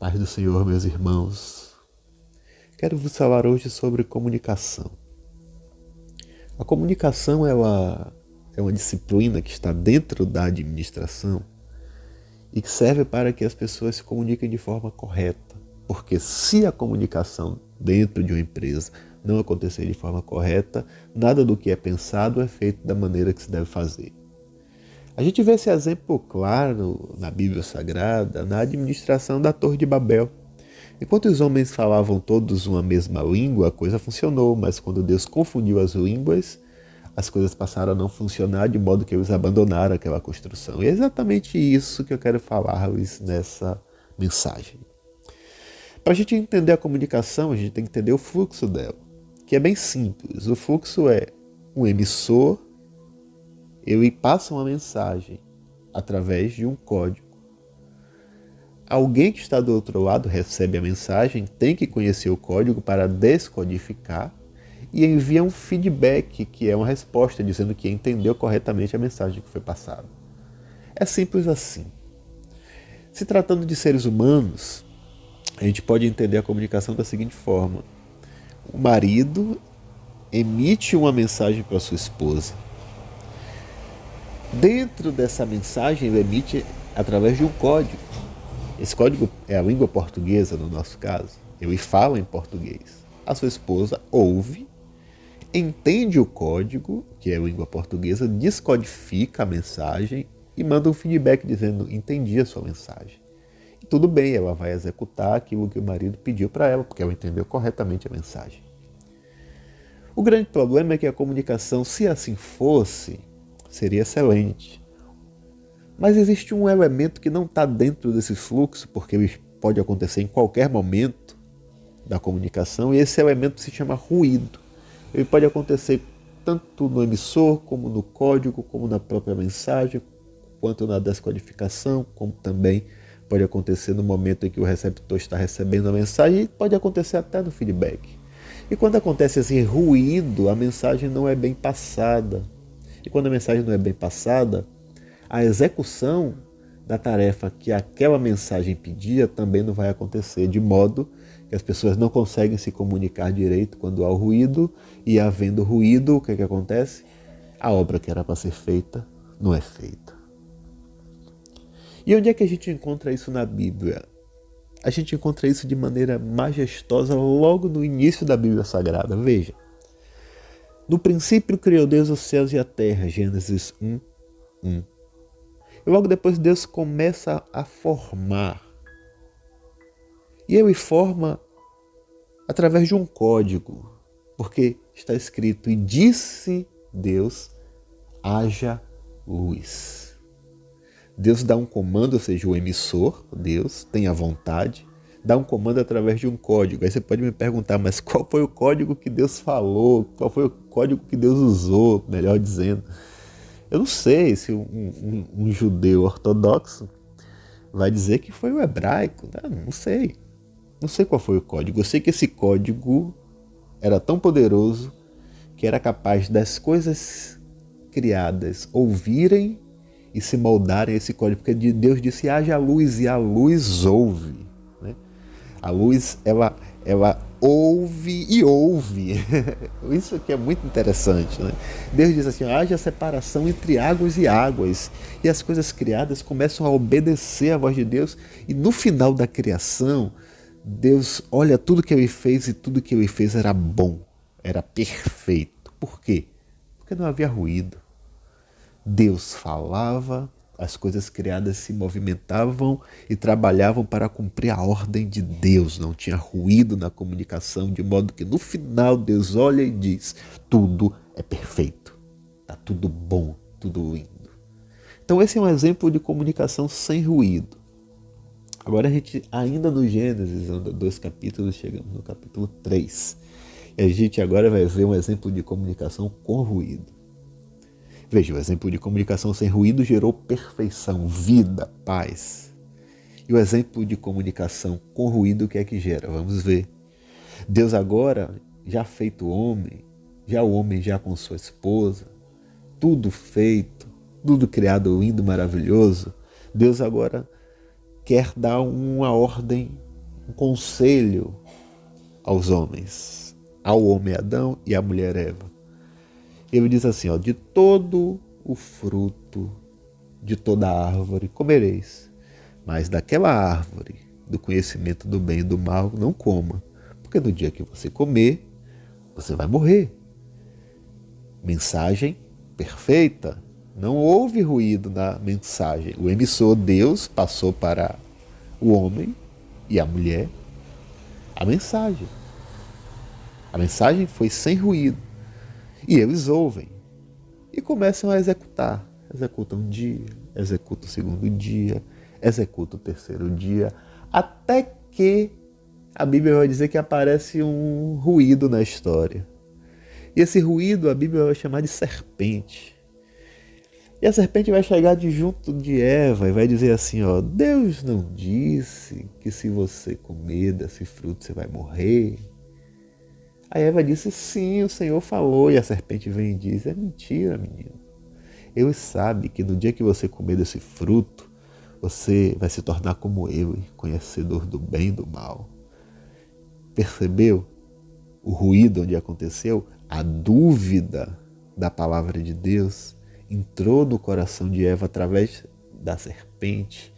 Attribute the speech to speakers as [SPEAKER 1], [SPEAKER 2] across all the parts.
[SPEAKER 1] Paz do Senhor, meus irmãos. Quero vos falar hoje sobre comunicação. A comunicação é uma disciplina que está dentro da administração e que serve para que as pessoas se comuniquem de forma correta. Porque se a comunicação dentro de uma empresa não acontecer de forma correta, nada do que é pensado é feito da maneira que se deve fazer. A gente vê esse exemplo claro na Bíblia Sagrada, na administração da Torre de Babel. Enquanto os homens falavam todos uma mesma língua, a coisa funcionou, mas quando Deus confundiu as línguas, as coisas passaram a não funcionar, de modo que eles abandonaram aquela construção. E é exatamente isso que eu quero falar-lhes nessa mensagem. Para a gente entender a comunicação, a gente tem que entender o fluxo dela, que é bem simples. O fluxo é um emissor, ele passa uma mensagem através de um código. Alguém que está do outro lado recebe a mensagem, tem que conhecer o código para descodificar e envia um feedback, que é uma resposta dizendo que entendeu corretamente a mensagem que foi passada. É simples assim. Se tratando de seres humanos, a gente pode entender a comunicação da seguinte forma. O marido emite uma mensagem para sua esposa. Dentro dessa mensagem, ele emite através de um código. Esse código é a língua portuguesa, no nosso caso. Ele fala em português. A sua esposa ouve, entende o código, que é a língua portuguesa, descodifica a mensagem e manda um feedback dizendo: entendi a sua mensagem. E tudo bem, ela vai executar aquilo que o marido pediu para ela, porque ela entendeu corretamente a mensagem. O grande problema é que a comunicação, se assim fosse, seria excelente. Mas existe um elemento que não está dentro desse fluxo, porque ele pode acontecer em qualquer momento da comunicação, e esse elemento se chama ruído. Ele pode acontecer tanto no emissor, como no código, como na própria mensagem, quanto na descodificação, como também pode acontecer no momento em que o receptor está recebendo a mensagem, e pode acontecer até no feedback. E quando acontece esse ruído, a mensagem não é bem passada. E quando a mensagem não é bem passada, a execução da tarefa que aquela mensagem pedia também não vai acontecer, de modo que as pessoas não conseguem se comunicar direito quando há o ruído, e havendo ruído, o que acontece? A obra que era para ser feita não é feita. E onde é que a gente encontra isso na Bíblia? A gente encontra isso de maneira majestosa logo no início da Bíblia Sagrada. Veja, no princípio criou Deus os céus e a terra, Gênesis 1:1. E logo depois Deus começa a formar. E ele forma através de um código, porque está escrito: e disse Deus, haja luz. Deus dá um comando, ou seja, o emissor, Deus, tem a vontade, dá um comando através de um código. Aí você pode me perguntar, mas qual foi o código que Deus falou? Qual foi o código que Deus usou, melhor dizendo? Eu não sei se um judeu ortodoxo vai dizer que foi o hebraico. Não sei. Não sei qual foi o código. Eu sei que esse código era tão poderoso que era capaz das coisas criadas ouvirem e se moldarem a esse código. Porque Deus disse: haja luz, e a luz ouve. Né? A luz, ela ouve e ouve. Isso aqui é muito interessante. Né? Deus diz assim: haja separação entre águas e águas. E as coisas criadas começam a obedecer à voz de Deus. E no final da criação, Deus olha tudo que ele fez, e tudo que ele fez era bom, era perfeito. Por quê? Porque não havia ruído. Deus falava, as coisas criadas se movimentavam e trabalhavam para cumprir a ordem de Deus. Não tinha ruído na comunicação, de modo que no final Deus olha e diz: tudo é perfeito, está tudo bom, tudo lindo. Então esse é um exemplo de comunicação sem ruído. Agora a gente, ainda no Gênesis, anda 2 capítulos, chegamos no capítulo 3. E a gente agora vai ver um exemplo de comunicação com ruído. Veja, o exemplo de comunicação sem ruído gerou perfeição, vida, paz. E o exemplo de comunicação com ruído, o que é que gera? Vamos ver. Deus agora, já feito homem, já o homem já com sua esposa, tudo feito, tudo criado lindo, maravilhoso, Deus agora quer dar uma ordem um conselho aos homens, ao homem Adão e à mulher Eva. Ele diz assim, ó, de todo o fruto de toda árvore comereis, mas daquela árvore do conhecimento do bem e do mal não coma, porque no dia que você comer, você vai morrer. Mensagem perfeita. Não houve ruído na mensagem. O emissor, Deus, passou para o homem e a mulher a mensagem. A mensagem foi sem ruído. E eles ouvem e começam a executar. Executam um dia, executam o segundo dia, executam o terceiro dia, até que a Bíblia vai dizer que aparece um ruído na história. E esse ruído a Bíblia vai chamar de serpente. E a serpente vai chegar de junto de Eva e vai dizer assim, ó, Deus não disse que se você comer desse fruto você vai morrer? A Eva disse, sim, o Senhor falou. E a serpente vem e diz, é mentira, menino. Ele sabe que no dia que você comer desse fruto, você vai se tornar como ele, conhecedor do bem e do mal. Percebeu o ruído onde aconteceu? A dúvida da palavra de Deus entrou no coração de Eva através da serpente.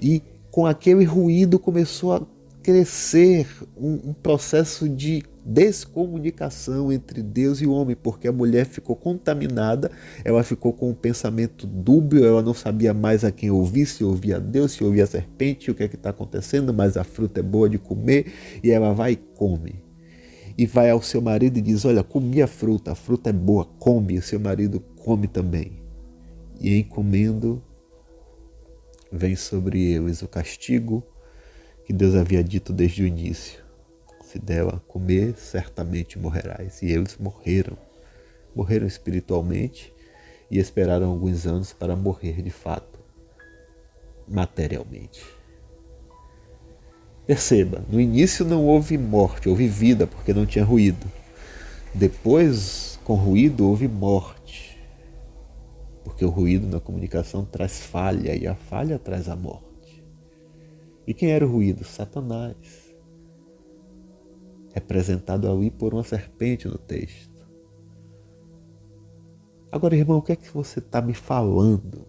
[SPEAKER 1] E com aquele ruído começou a crescer um processo de descomunicação entre Deus e o homem, porque a mulher ficou contaminada, ela ficou com um pensamento dúbio, ela não sabia mais a quem ouvir, se ouvia a Deus, se ouvia a serpente, o que é que está acontecendo, mas a fruta é boa de comer, e ela vai e come. E vai ao seu marido e diz, olha, comi a fruta é boa, come, e o seu marido come também. E em comendo, vem sobre eles o castigo que Deus havia dito desde o início. Se dela comer, certamente morrerás. E eles morreram. Morreram espiritualmente e esperaram alguns anos para morrer de fato, materialmente. Perceba, no início não houve morte, houve vida, porque não tinha ruído. Depois, com ruído, houve morte. Porque o ruído na comunicação traz falha, e a falha traz a morte. E quem era o ruído? Satanás. Representado ali por uma serpente no texto. Agora, irmão, o que é que você está me falando?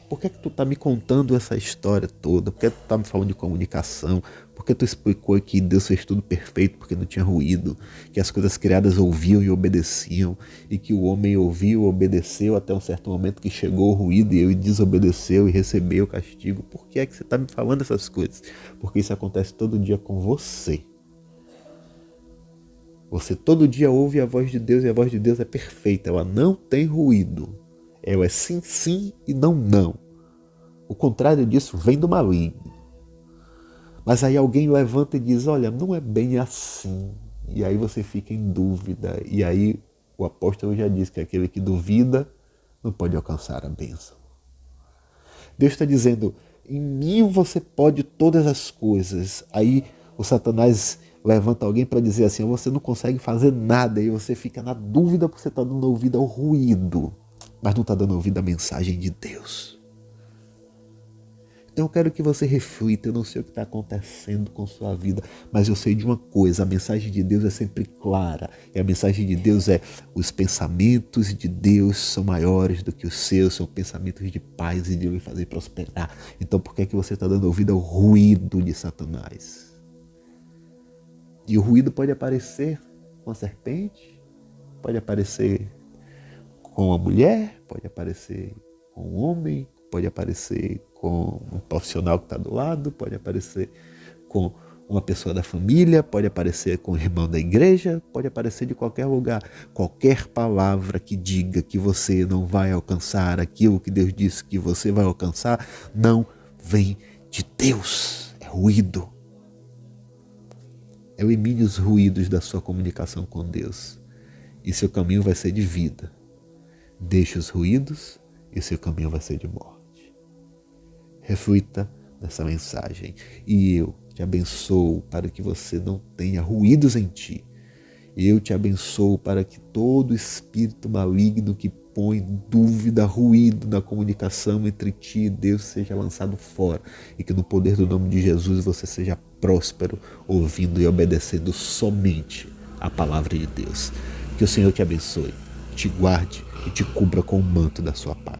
[SPEAKER 1] Por que é que tu está me contando essa história toda? Por que tu está me falando de comunicação? Por que tu explicou que Deus fez tudo perfeito porque não tinha ruído? Que as coisas criadas ouviam e obedeciam? E que o homem ouviu e obedeceu até um certo momento que chegou o ruído e ele desobedeceu e recebeu o castigo? Por que é que você está me falando essas coisas? Porque isso acontece todo dia com você. Você todo dia ouve a voz de Deus e a voz de Deus é perfeita. Ela não tem ruído. Ela é sim, sim e não, não. O contrário disso vem do maligno. Mas aí alguém levanta e diz, olha, não é bem assim. E aí você fica em dúvida. E aí o apóstolo já diz que aquele que duvida não pode alcançar a bênção. Deus está dizendo, em mim você pode todas as coisas. Aí o Satanás levanta alguém para dizer assim, você não consegue fazer nada. E você fica na dúvida porque você está dando ouvido ao ruído. Mas não está dando ouvido à mensagem de Deus. Então eu quero que você reflita, eu não sei o que está acontecendo com sua vida, mas eu sei de uma coisa, a mensagem de Deus é sempre clara. E a mensagem de Deus é, os pensamentos de Deus são maiores do que os seus, são pensamentos de paz e de lhe fazer prosperar. Então por que é que você está dando ouvido ao ruído de Satanás? E o ruído pode aparecer com a serpente, pode aparecer com a mulher, pode aparecer com o homem, pode aparecer com um profissional que está do lado, pode aparecer com uma pessoa da família, pode aparecer com o irmão da igreja, pode aparecer de qualquer lugar. Qualquer palavra que diga que você não vai alcançar aquilo que Deus disse que você vai alcançar, não vem de Deus, é ruído. Elimine os ruídos da sua comunicação com Deus e seu caminho vai ser de vida. Deixe os ruídos e seu caminho vai ser de morte. Reflita nessa mensagem e eu te abençoo para que você não tenha ruídos em ti. Eu te abençoo para que todo espírito maligno que impõe dúvida, ruído na comunicação entre ti e Deus seja lançado fora e que no poder do nome de Jesus você seja próspero, ouvindo e obedecendo somente a palavra de Deus. Que o Senhor te abençoe, te guarde e te cubra com o manto da sua paz.